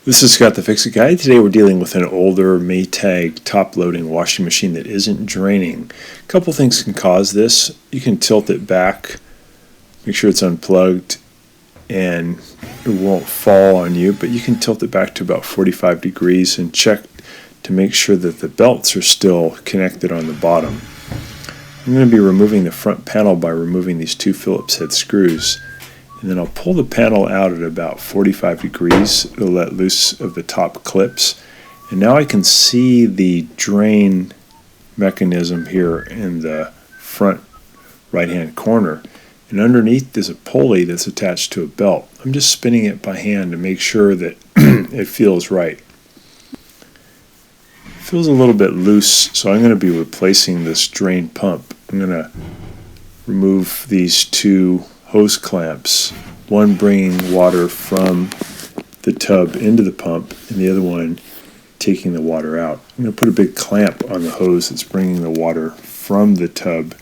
This is Scott the Fix-It Guy. Today we're dealing with an older Maytag top-loading washing machine that isn't draining. A couple things can cause this. You can tilt it back, make sure it's unplugged, and it won't fall on you, but you can tilt it back to about 45 degrees and check to make sure that the belts are still connected on the bottom. I'm going to be removing the front panel by removing these two Phillips head screws. And then I'll pull the panel out at about 45 degrees to let loose of the top clips. And now I can see the drain mechanism here in the front right-hand corner. And underneath there's a pulley that's attached to a belt. I'm just spinning it by hand to make sure that it feels right. It feels a little bit loose, so I'm going to be replacing this drain pump. I'm going to remove these two hose clamps, one bringing water from the tub into the pump and the other one taking the water out. I'm going to put a big clamp on the hose that's bringing the water from the tub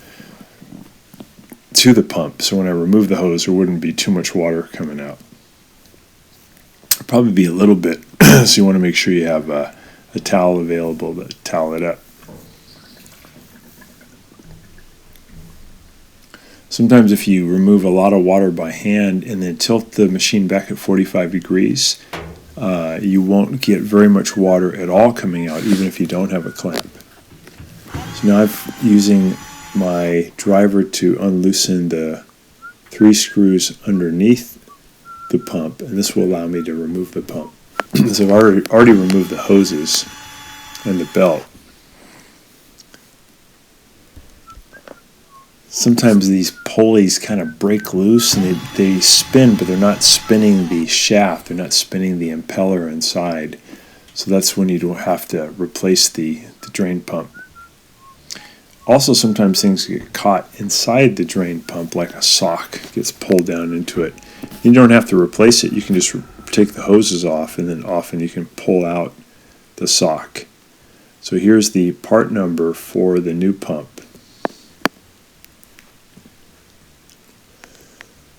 to the pump, so when I remove the hose there wouldn't be too much water coming out. It'll probably be a little bit, so you want to make sure you have a towel available to towel it up. Sometimes if you remove a lot of water by hand and then tilt the machine back at 45 degrees, you won't get very much water at all coming out, even if you don't have a clamp. So now I'm using my driver to unloosen the three screws underneath the pump, and this will allow me to remove the pump. So I've already removed the hoses and the belt. Sometimes these pulleys kind of break loose and they spin, but they're not spinning the shaft, they're not spinning the impeller inside. So that's when you don't have to replace the drain pump. Also, sometimes things get caught inside the drain pump, like a sock gets pulled down into it. You don't have to replace it, you can just take the hoses off, and then often you can pull out the sock. So here's the part number for the new pump.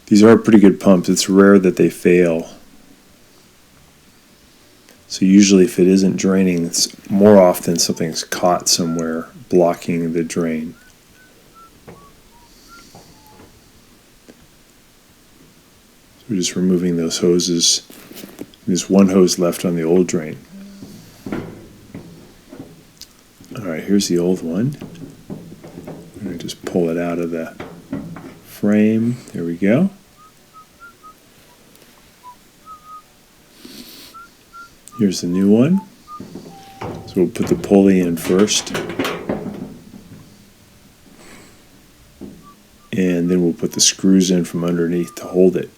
These are pretty good pumps. It's rare that they fail. So usually if it isn't draining, it's more often something's caught somewhere blocking the drain. So we're just removing those hoses. There's one hose left on the old drain. Alright, here's the old one. I'm going to just pull it out of the frame. There we go. Here's the new one. So we'll put the pulley in first, and then we'll put the screws in from underneath to hold it.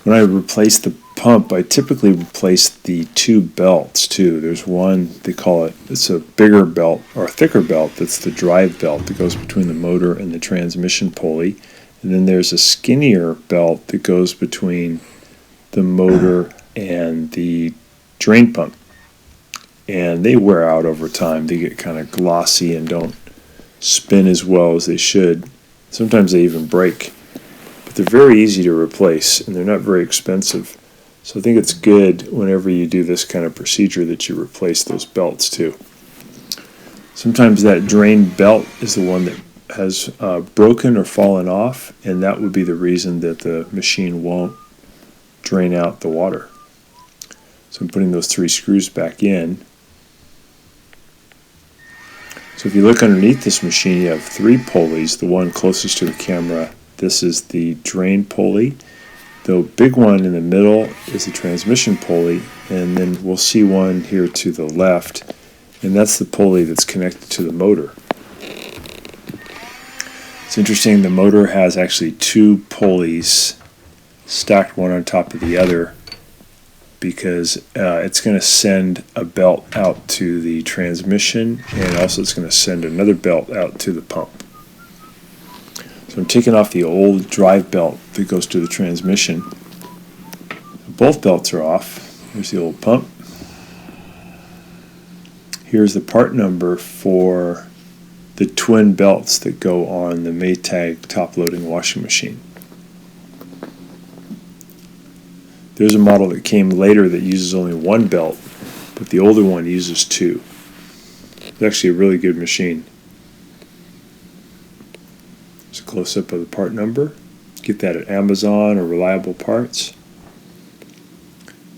When I replace the pump, I typically replace the two belts too. There's one, they call it, it's a bigger belt or a thicker belt, that's the drive belt that goes between the motor and the transmission pulley. And then there's a skinnier belt that goes between the motor and the drain pump. And they wear out over time. They get kind of glossy and don't spin as well as they should. Sometimes they even break. But they're very easy to replace, and they're not very expensive. So I think it's good whenever you do this kind of procedure that you replace those belts too. Sometimes that drain belt is the one that has broken or fallen off, and that would be the reason that the machine won't drain out the water. So I'm putting those three screws back in. So if you look underneath this machine, you have three pulleys. The one closest to the camera, this is the drain pulley. The big one in the middle is the transmission pulley, and then we'll see one here to the left, and that's the pulley that's connected to the motor. It's interesting, the motor has actually two pulleys stacked one on top of the other because it's going to send a belt out to the transmission, and also it's going to send another belt out to the pump. So I'm taking off the old drive belt that goes to the transmission. Both belts are off. Here's the old pump. Here's the part number for the twin belts that go on the Maytag top-loading washing machine. There's a model that came later that uses only one belt, but the older one uses two. It's actually a really good machine. It's a close-up of the part number. Get that at Amazon or Reliable Parts.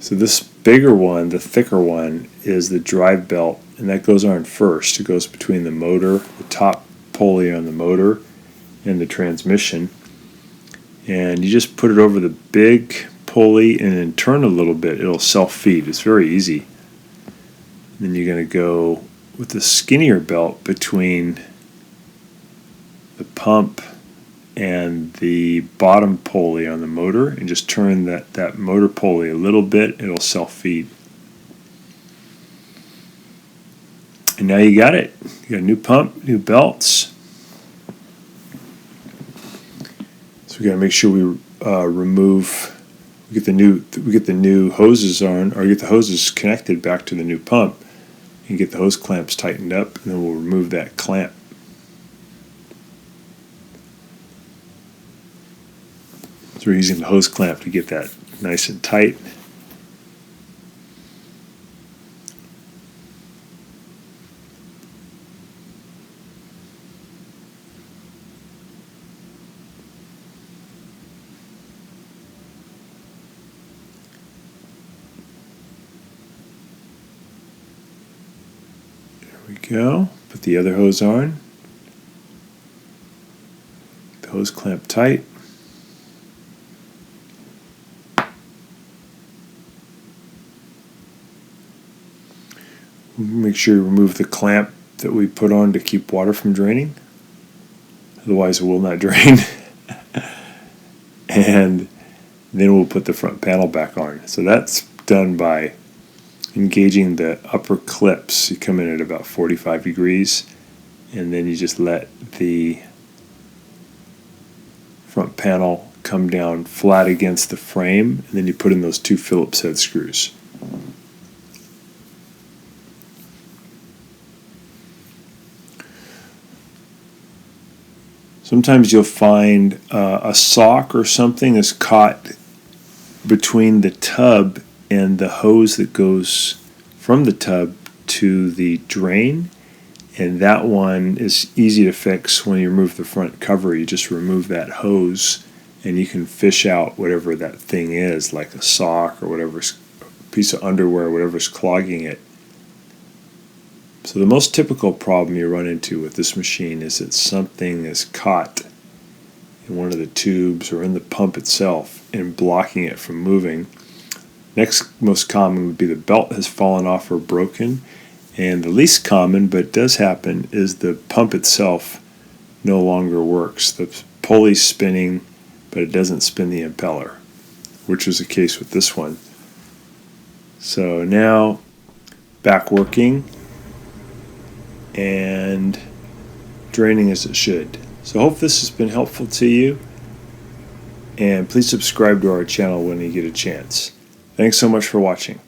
So this bigger one, the thicker one, is the drive belt, and that goes on first. It goes between the motor, the top pulley on the motor, and the transmission. And you just put it over the big pulley and then turn a little bit. It'll self-feed. It's very easy. And then you're going to go with the skinnier belt between the pump and the bottom pulley on the motor, and just turn that motor pulley a little bit. It'll self-feed. And now you got it. You got a new pump, new belts. So we got to make sure we get the new hoses on, or get the hoses connected back to the new pump, and get the hose clamps tightened up, and then we'll remove that clamp. So we're using the hose clamp to get that nice and tight. There we go. Put the other hose on. The hose clamp tight. Make sure you remove the clamp that we put on to keep water from draining. Otherwise it will not drain. And then we'll put the front panel back on. So that's done by engaging the upper clips. You come in at about 45 degrees, and then you just let the front panel come down flat against the frame, and then you put in those two Phillips head screws. Sometimes you'll find a sock or something is caught between the tub and the hose that goes from the tub to the drain, and that one is easy to fix when you remove the front cover. You just remove that hose and you can fish out whatever that thing is, like a sock or whatever's a piece of underwear, whatever's clogging it. So the most typical problem you run into with this machine is that something is caught in one of the tubes or in the pump itself and blocking it from moving. Next most common would be the belt has fallen off or broken. And the least common, but does happen, is the pump itself no longer works. The pulley's spinning, but it doesn't spin the impeller, which was the case with this one. So now back working and draining as it should. So I hope this has been helpful to you, and please subscribe to our channel when you get a chance. Thanks so much for watching.